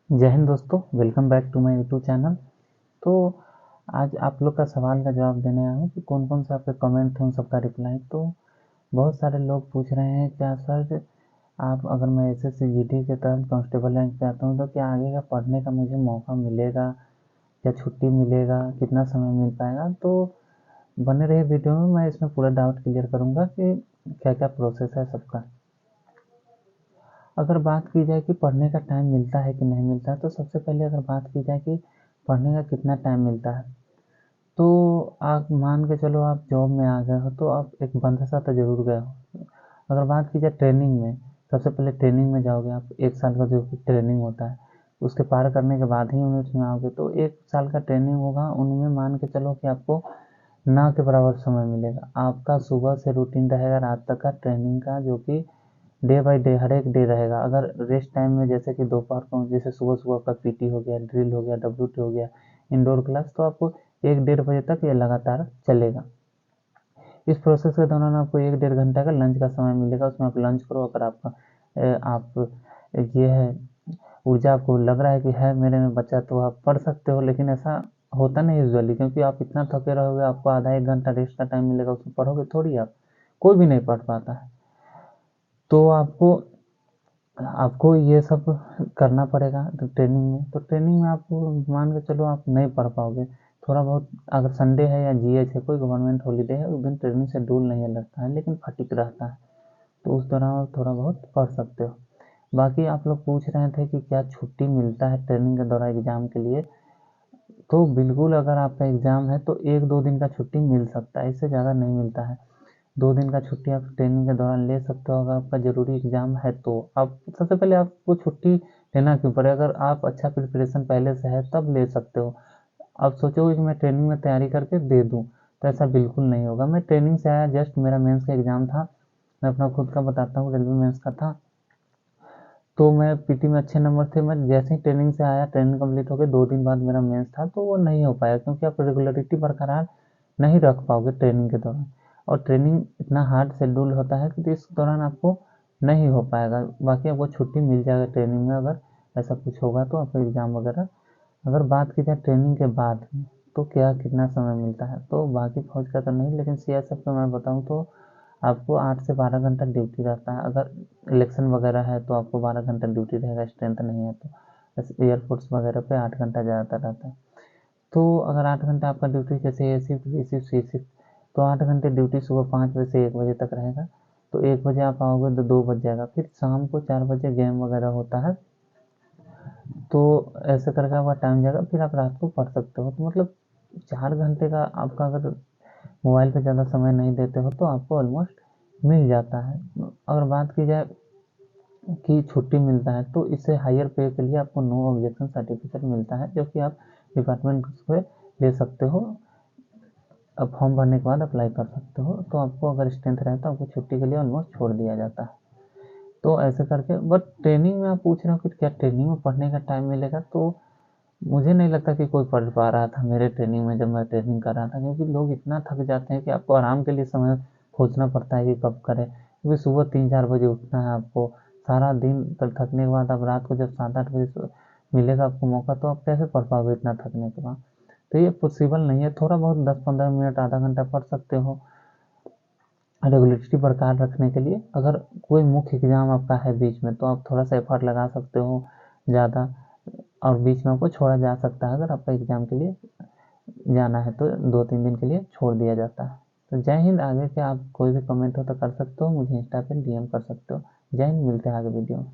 जय हिंद दोस्तों, welcome back to my YouTube channel. तो आज आप लोग का सवाल का जवाब देने आया हूँ कि कौन कौन से आपके कमेंट थे उन सबका रिप्लाई। तो बहुत सारे लोग पूछ रहे हैं क्या सर, आप अगर मैं एसएससी जीडी के तहत कांस्टेबल रैंक पे आता हूँ तो क्या आगे का पढ़ने का मुझे मौका मिलेगा, क्या छुट्टी मिलेगा, कितना समय मिल पाएगा। तो बने रहे वीडियो में, मैं इसमें पूरा डाउट क्लियर करूँगा कि क्या क्या प्रोसेस है सबका। अगर बात की जाए कि पढ़ने का टाइम मिलता है कि नहीं मिलता है, तो सबसे पहले अगर बात की जाए कि पढ़ने का कितना टाइम मिलता है, तो आप मान के चलो आप जॉब में आ गए हो तो आप एक बंद सा तो जरूर गए हो। अगर बात की जाए ट्रेनिंग में, सबसे पहले ट्रेनिंग में जाओगे आप, 1 साल का जो ट्रेनिंग होता है उसके पार करने के बाद ही यूनिट्स में आओगे। तो 1 साल का ट्रेनिंग होगा, उनमें मान के चलो कि आपको ना के बराबर समय मिलेगा। आपका सुबह से रूटीन रहेगा रात तक का ट्रेनिंग का, जो कि डे बाय डे हर एक डे रहेगा। अगर रेस्ट टाइम में जैसे कि दोपहर को, जैसे सुबह सुबह आपका पीटी हो गया, ड्रिल हो गया, डब्ल्यूटी हो गया, इंडोर क्लास, तो आपको 1 डेढ़ बजे तक ये लगातार चलेगा। इस प्रोसेस के दौरान आपको 1 डेढ़ घंटा का लंच का समय मिलेगा, उसमें आप लंच करो। अगर आप ये है ऊर्जा आपको लग रहा है कि है मेरे में बचा, तो आप पढ़ सकते हो। लेकिन ऐसा होता नहीं यूजुअली, क्योंकि आप इतना थके रहोगे, आपको आधा 1 घंटा रेस्ट का टाइम मिलेगा, उसमें पढ़ोगे थोड़ी आप। कोई भी नहीं पढ़ पाता है। तो आपको आपको ये सब करना पड़ेगा तो ट्रेनिंग में। तो ट्रेनिंग में आपको मान के चलो आप नहीं पढ़ पाओगे थोड़ा बहुत। अगर संडे है या जीएच है, कोई गवर्नमेंट हॉलीडे है, उस दिन ट्रेनिंग शेड्यूल नहीं लगता है, लेकिन फटिक रहता है, तो उस दौरान आप थोड़ा बहुत पढ़ सकते हो। बाकी आप लोग पूछ रहे थे कि क्या छुट्टी मिलता है ट्रेनिंग के दौरान एग्जाम के लिए। तो बिल्कुल, अगर आपका एग्जाम है तो 1 2 दिन का छुट्टी मिल सकता है, इससे ज़्यादा नहीं मिलता है। 2 दिन का छुट्टी आप ट्रेनिंग के दौरान ले सकते हो। अगर आपका ज़रूरी एग्ज़ाम है तो आप सबसे पहले आपको छुट्टी लेना क्यों पड़े। अगर आप अच्छा प्रिपरेशन पहले से है तब ले सकते हो। आप सोचोगे कि मैं ट्रेनिंग में तैयारी करके दे दूँ, तो ऐसा बिल्कुल नहीं होगा। मैं ट्रेनिंग से आया, जस्ट मेरा मेंस का एग्ज़ाम था, मैं अपना खुद का बताता हूँ, रेलवे मेंस का था। तो मैं पीटी में अच्छे नंबर थे। मैं जैसे ही ट्रेनिंग से आया, ट्रेनिंग कंप्लीट हो गई, 2 दिन बाद मेरा मेंस था, तो वो नहीं हो पाया, क्योंकि आप रेगुलरिटी बरकरार नहीं रख पाओगे ट्रेनिंग के दौरान। और ट्रेनिंग इतना हार्ड शेड्यूल होता है कि इस दौरान आपको नहीं हो पाएगा। बाकी आपको छुट्टी मिल जाएगा ट्रेनिंग में, अगर ऐसा कुछ होगा तो आपको एग्ज़ाम वगैरह। अगर बात की जाए ट्रेनिंग के बाद तो क्या कितना समय मिलता है, तो बाकी फौज का तो नहीं, लेकिन सीएसएफ का मैं बताऊं तो आपको 8 से 12 घंटा ड्यूटी रहता है। अगर इलेक्शन वगैरह है तो आपको 12 घंटा ड्यूटी रहेगा, स्ट्रेंथ नहीं है तो। जैसे एयरफोर्स वगैरह पे 8 घंटा ज़्यादातर रहता है। तो अगर 8 घंटा आपका ड्यूटी, जैसे ए शिफ्ट, बी शिफ्ट, सी शिफ्ट, तो 8 घंटे ड्यूटी सुबह 5 बजे से 1 बजे तक रहेगा। तो 1 बजे आप आओगे तो 2 बज जाएगा। फिर शाम को 4 बजे गेम वगैरह होता है, तो ऐसे करके आपका टाइम जाएगा, फिर आप रात को पढ़ सकते हो। तो मतलब 4 घंटे का आपका, अगर मोबाइल पे ज़्यादा समय नहीं देते हो तो आपको ऑलमोस्ट मिल जाता है। अगर बात की जाए कि छुट्टी मिलता है, तो इससे हायर पे के लिए आपको नो ऑब्जेक्शन सर्टिफिकेट मिलता है, जो कि आप डिपार्टमेंट से ले सकते हो। अब फॉर्म भरने के बाद अप्लाई कर सकते हो, तो आपको अगर स्ट्रेंथ रहे तो आपको छुट्टी के लिए ऑलमोस्ट छोड़ दिया जाता है। तो ऐसे करके, बट ट्रेनिंग में आप पूछ रहे हो कि क्या ट्रेनिंग में पढ़ने का टाइम मिलेगा, तो मुझे नहीं लगता कि कोई पढ़ पा रहा था मेरे ट्रेनिंग में, जब मैं ट्रेनिंग कर रहा था, क्योंकि लोग इतना थक जाते हैं कि आपको आराम के लिए समय खोजना पड़ता है कि कब करें, क्योंकि सुबह 3 4 बजे उठना है आपको। सारा दिन तक थकने के बाद आप रात को जब 7 8 बजे मिलेगा आपको मौका, तो आप कैसे पढ़ पाओगे इतना थकने के बाद। तो ये पॉसिबल नहीं है। थोड़ा बहुत 10 15 मिनट आधा घंटा पढ़ सकते हो रेगुलरिटी बरकरार रखने के लिए। अगर कोई मुख्य एग्जाम आपका है बीच में, तो आप थोड़ा सा एफर्ट लगा सकते हो ज़्यादा, और बीच में आपको छोड़ा जा सकता है। अगर आपका एग्जाम के लिए जाना है तो 2 3 दिन के लिए छोड़ दिया जाता है। तो जय हिंद। आगे के आप कोई भी कमेंट हो तो कर सकते हो, मुझे इंस्टा पे डीएम कर सकते हो। जय हिंद, मिलते हैं आगे वीडियो में।